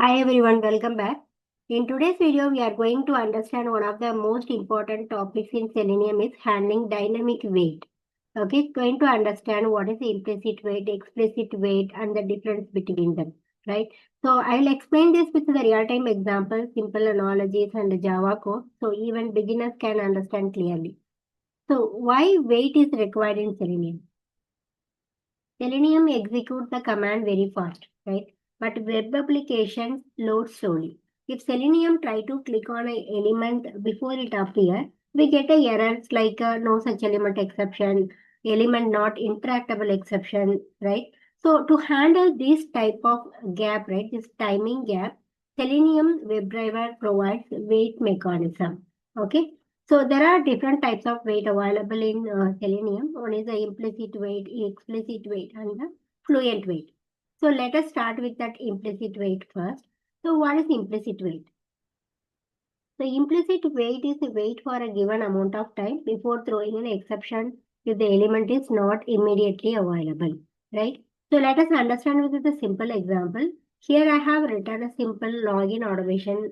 Hi everyone, welcome back. In today's video, we are going to understand one of the most important topics in Selenium is handling dynamic wait. Okay, going to understand what is the implicit wait, explicit wait, and the difference between them, right? So I'll explain this with the real-time examples, simple analogies, and the Java code, so even beginners can understand clearly. So why wait is required in Selenium? Selenium executes the command very fast, right? But web applications load slowly. If Selenium try to click on an element before it appears, we get a errors like no such element exception, element not interactable exception, right? So to handle this type of gap, right, this timing gap, Selenium WebDriver provides wait mechanism. Okay, so there are different types of wait available in Selenium. One is the implicit wait, explicit wait, and the fluent wait. So let us start with that implicit wait first. So what is implicit wait? The implicit wait is the wait for a given amount of time before throwing an exception if the element is not immediately available, right? So let us understand with a simple example. Here I have written a simple login automation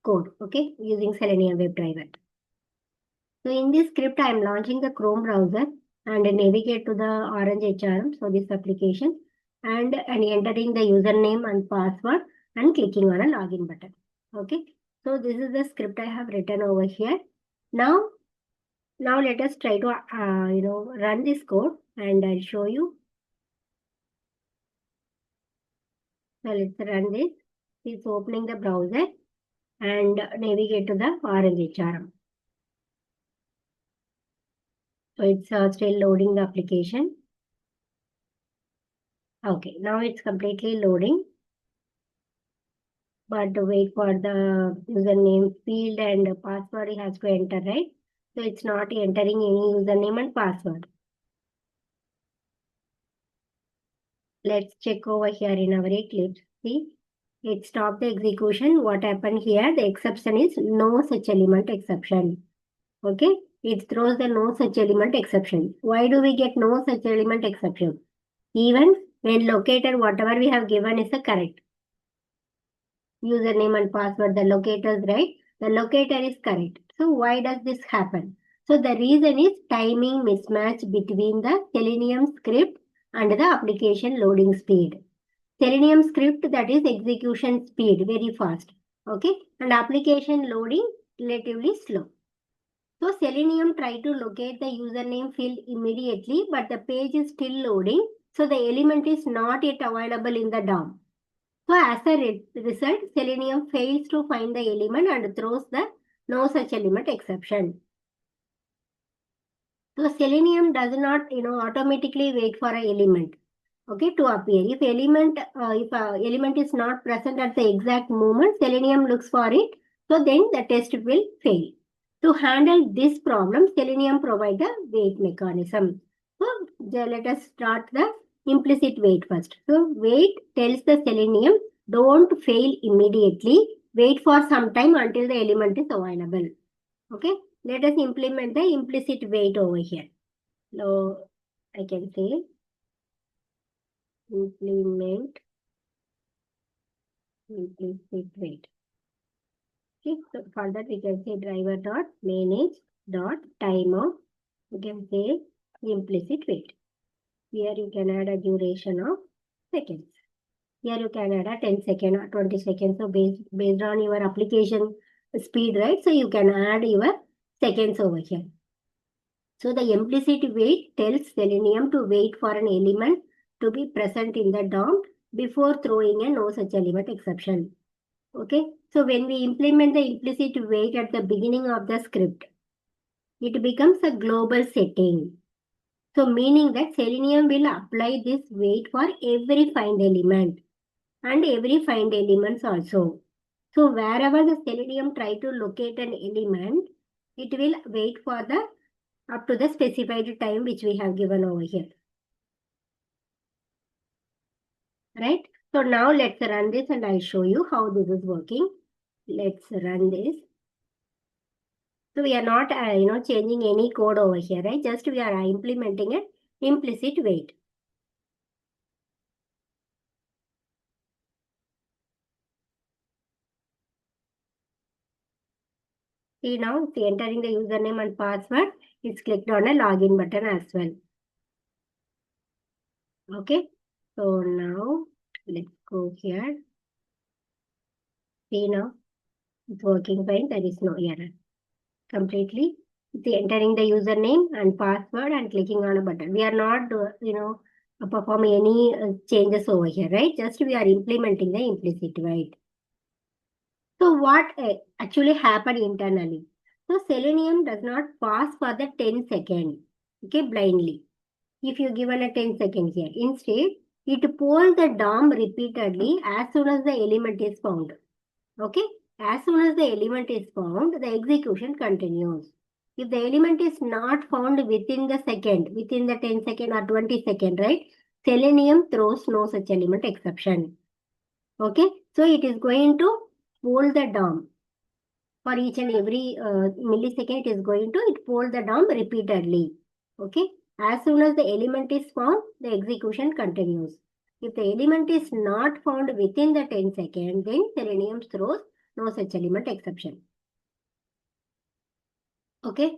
code, okay, using Selenium WebDriver. So in this script, I am launching the Chrome browser and navigate to the orange HRM, so this application, and entering the username and password and clicking on a login button. Okay, so this is the script I have written over here. Now let us try to run this code and I'll show you. So let's run this. It's opening the browser and navigate to the orange HRM. So it's still loading the application. Okay, now it's completely loading. But wait for the username field and password he has to enter, right? So it's not entering any username and password. Let's check over here in our Eclipse. See, it stopped the execution. What happened here? The exception is no such element exception. Okay, it throws the no such element exception. Why do we get no such element exception? Even when located, whatever we have given is the correct username and password, the locators, right? The locator is correct. So why does this happen? So the reason is timing mismatch between the Selenium script and the application loading speed. Selenium script, that is execution speed, very fast. Okay, and application loading relatively slow. So Selenium try to locate the username field immediately, but the page is still loading. So the element is not yet available in the DOM. So as a result, Selenium fails to find the element and throws the no such element exception. So Selenium does not, automatically wait for an element, okay, to appear. If element is not present at the exact moment, Selenium looks for it. So then the test will fail. To handle this problem, Selenium provides a wait mechanism. So let us start the implicit wait first. So wait tells the Selenium don't fail immediately. Wait for some time until the element is available. Okay. Let us implement the implicit wait over here. So I can say implement implicit wait. Okay. So for that we can say driver dot manage dot timeout. You can say implicit wait. Here you can add a duration of seconds. Here you can add a 10 second or 20 seconds. So based on your application speed, right? So you can add your seconds over here. So the implicit wait tells Selenium to wait for an element to be present in the DOM before throwing a no such element exception. Okay. So when we implement the implicit wait at the beginning of the script, it becomes a global setting. So meaning that Selenium will apply this wait for every find element and every find elements also. So wherever the Selenium try to locate an element, it will wait for the up to the specified time which we have given over here. Right? So now let's run this and I'll show you how this is working. Let's run this. So we are not, changing any code over here, right? Just we are implementing an implicit wait. See now, see, entering the username and password, it's clicked on a login button as well. Okay, so now let's go here. See now, it's working fine. There is no error. Completely. See, entering the username and password and clicking on a button. We are not, performing any changes over here, right? Just we are implementing the implicit wait. So what actually happened internally? So Selenium does not pause for the 10 seconds, okay, blindly. If you given a 10 seconds here, instead, it polls the DOM repeatedly as soon as the element is found. Okay, as soon as the element is found, the execution continues. If the element is not found within the second, within the 10 second or 20 second, right? Selenium throws no such element exception. Okay, so it is going to poll the DOM. For each and every millisecond, it is going to poll the DOM repeatedly. Okay, as soon as the element is found, the execution continues. If the element is not found within the 10 seconds, then Selenium throws no such element exception. Okay,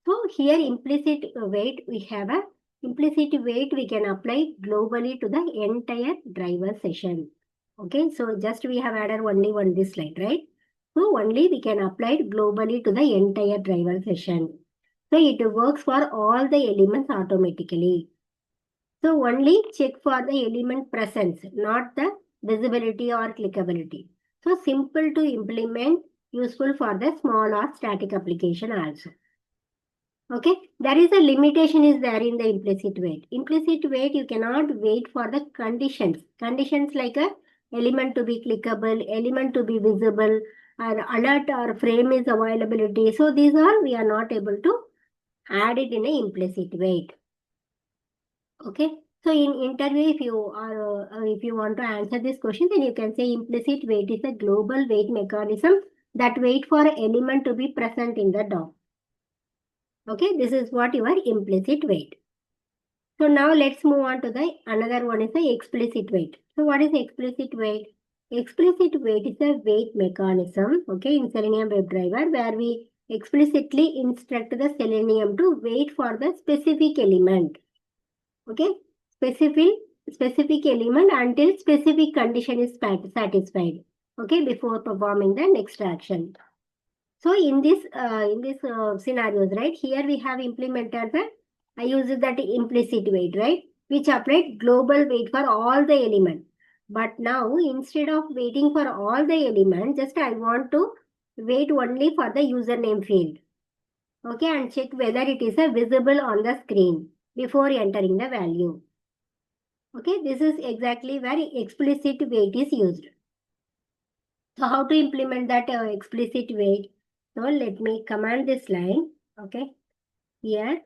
so here implicit wait, we have a implicit wait we can apply globally to the entire driver session. Okay, so just we have added only one this slide, right? So only we can apply it globally to the entire driver session. So it works for all the elements automatically. So only check for the element presence, not the visibility or clickability. So simple to implement, useful for the small or static application also. Okay, there is a limitation is there in the implicit wait. Implicit wait, you cannot wait for the conditions. Conditions like a element to be clickable, element to be visible, or alert or frame is availability. So these are we are not able to add it in a implicit wait. Okay, so in interview, if you want to answer this question, then you can say implicit wait is a global wait mechanism that wait for an element to be present in the DOM. Okay, this is what your implicit wait. So now let's move on to the another one is the explicit wait. So what is explicit wait? Explicit wait is a wait mechanism, okay, in Selenium WebDriver where we explicitly instruct the Selenium to wait for the specific element. Okay, specific element until specific condition is satisfied. Okay, before performing the next action. So in this scenarios, right, here we have implemented the, I use that implicit wait, right, which applied global wait for all the elements. But now instead of waiting for all the elements, just I want to wait only for the username field. Okay, and check whether it is visible on the screen before entering the value. Okay, this is exactly where explicit wait is used. So how to implement that explicit wait? So let me command this line. Okay, here.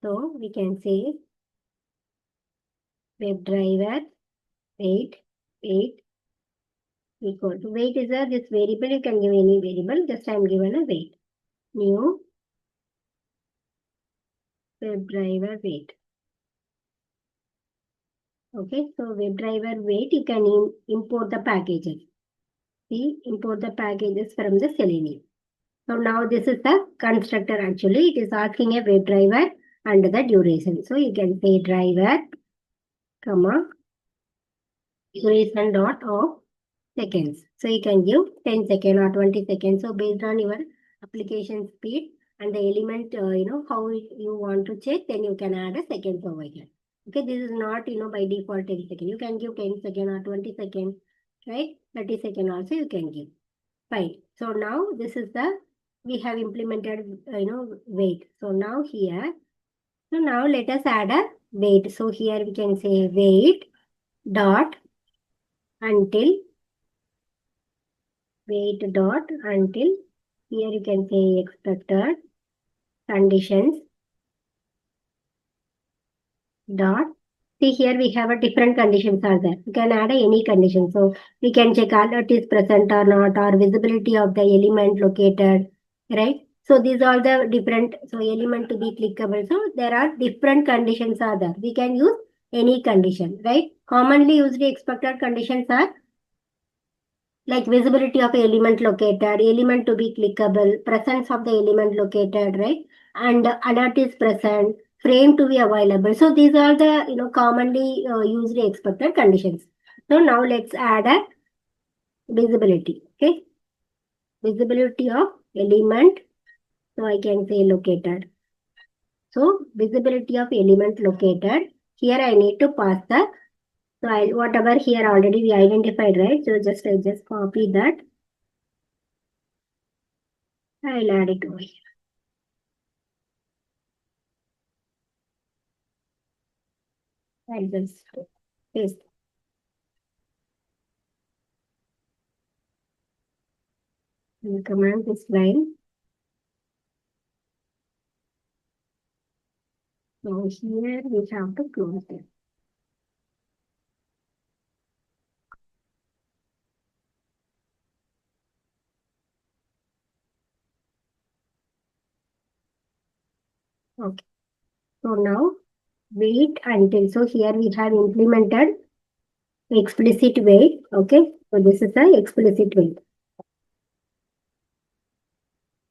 So we can say WebDriver wait equal to wait is this variable. You can give any variable. Just I am given a wait. New WebDriver wait. Okay, so WebDriver wait, you can import the packages. See, import the packages from the Selenium. So now this is the constructor actually. It is asking a WebDriver and the duration. So you can say driver, comma, duration dot of seconds. So you can give 10 seconds or 20 seconds. So based on your application speed and the element, how you want to check, then you can add a seconds over here. Okay, this is not, by default 10 seconds. You can give 10 seconds or 20 seconds, right? 30 seconds also you can give. Fine. So now this is we have implemented, wait. So now here, so now let us add a wait. So here we can say wait dot until here you can say expected conditions dot. See here we have a different conditions are there. You can add any condition. So we can check alert is present or not, or visibility of the element located, right? So these are the different, so element to be clickable. So there are different conditions are there. We can use any condition, right? Commonly used expected conditions are like visibility of element located, element to be clickable, presence of the element located, right? And alert is present, frame to be available. So these are the commonly used expected conditions. So now let's add a visibility. Okay, visibility of element. So I can say located. So visibility of element located. Here I need to pass the, so whatever here already we identified, right? So I just copy that. I'll add it over here. I'll just paste. I'll command this line. So here we have to close it. Okay. So now wait until, so here we have implemented explicit wait. Okay. So this is the explicit wait.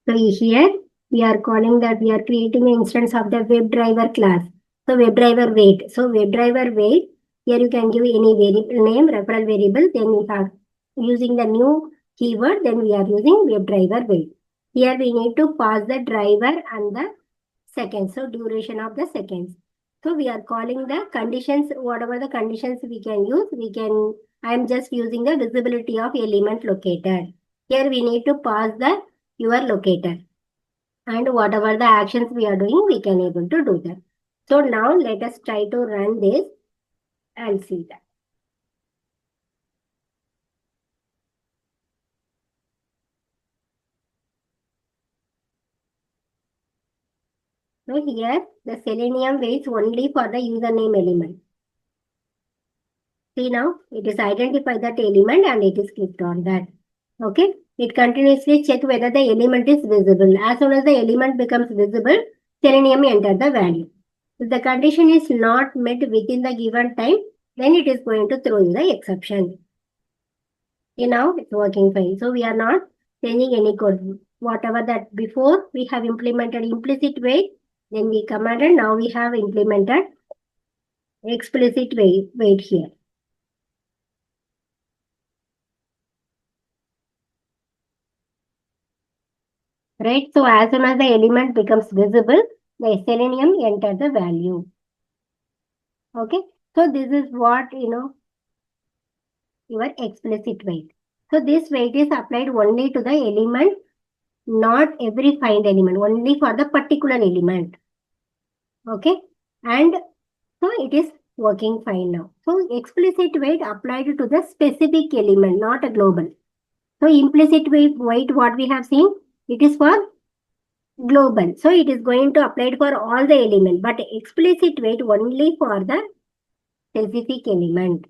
So here we are calling that we are creating an instance of the WebDriver class. So WebDriver wait. So WebDriver wait. Here you can give any variable name, referral variable. Then we have using the new keyword. Then we are using WebDriver wait. Here we need to pass the driver and the seconds. So duration of the seconds. So we are calling the conditions, whatever the conditions we can use, I am just using the visibility of element located. Here we need to pass the your locator. And whatever the actions we are doing, we can able to do that. So now let us try to run this and see that. So here the Selenium waits only for the username element. See now it is identified that element and it is clicked on that. Okay. It continuously check whether the element is visible. As soon as the element becomes visible, Selenium enter the value. If the condition is not met within the given time, then it is going to throw you the exception. See now it's working fine. So we are not changing any code. Whatever that before we have implemented implicit wait, then we commanded, now we have implemented explicit wait here. Right? So as soon as the element becomes visible, the Selenium enter the value. Okay. So this is what, your explicit wait. So this wait is applied only to the element, not every find element, only for the particular element. Okay. And so it is working fine now. So explicit wait applied to the specific element, not a global. So implicit wait, what we have seen, it is for global. So it is going to apply for all the element, but explicit wait only for the specific element.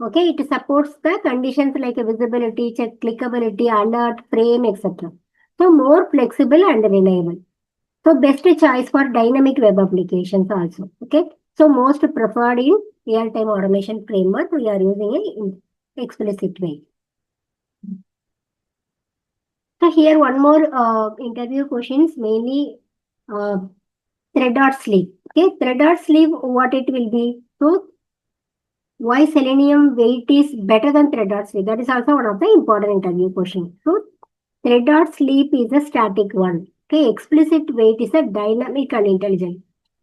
Okay, it supports the conditions like visibility, check, clickability, alert, frame, etc. So more flexible and reliable. So best choice for dynamic web applications also. Okay, so most preferred in real-time automation framework, we are using a explicit wait. So here one more interview questions, mainly thread or sleep. Okay, thread or sleep, what it will be? So why Selenium wait is better than thread or sleep? That is also one of the important interview questions. So thread or sleep is a static one. Okay, explicit wait is a dynamic and intelligent.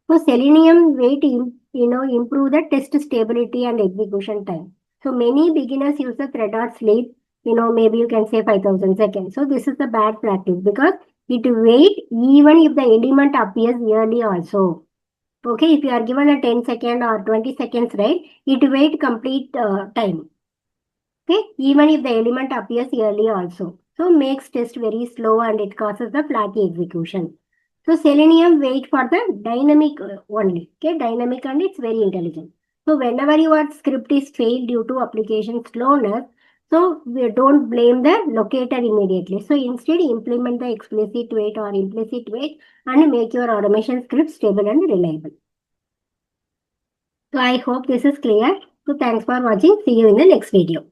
So Selenium wait, improve the test stability and execution time. So many beginners use the thread or sleep. Maybe you can say 5,000 seconds. So this is a bad practice because it wait even if the element appears early also. Okay, if you are given a 10-second or 20 seconds, right, it wait complete time. Okay, even if the element appears early also. So makes test very slow and it causes the flaky execution. So Selenium wait for the dynamic only. Okay, dynamic and it's very intelligent. So whenever your script is failed due to application slowness, So we don't blame the locator immediately. So instead implement the explicit wait or implicit wait and make your automation script stable and reliable. So I hope this is clear. So thanks for watching. See you in the next video.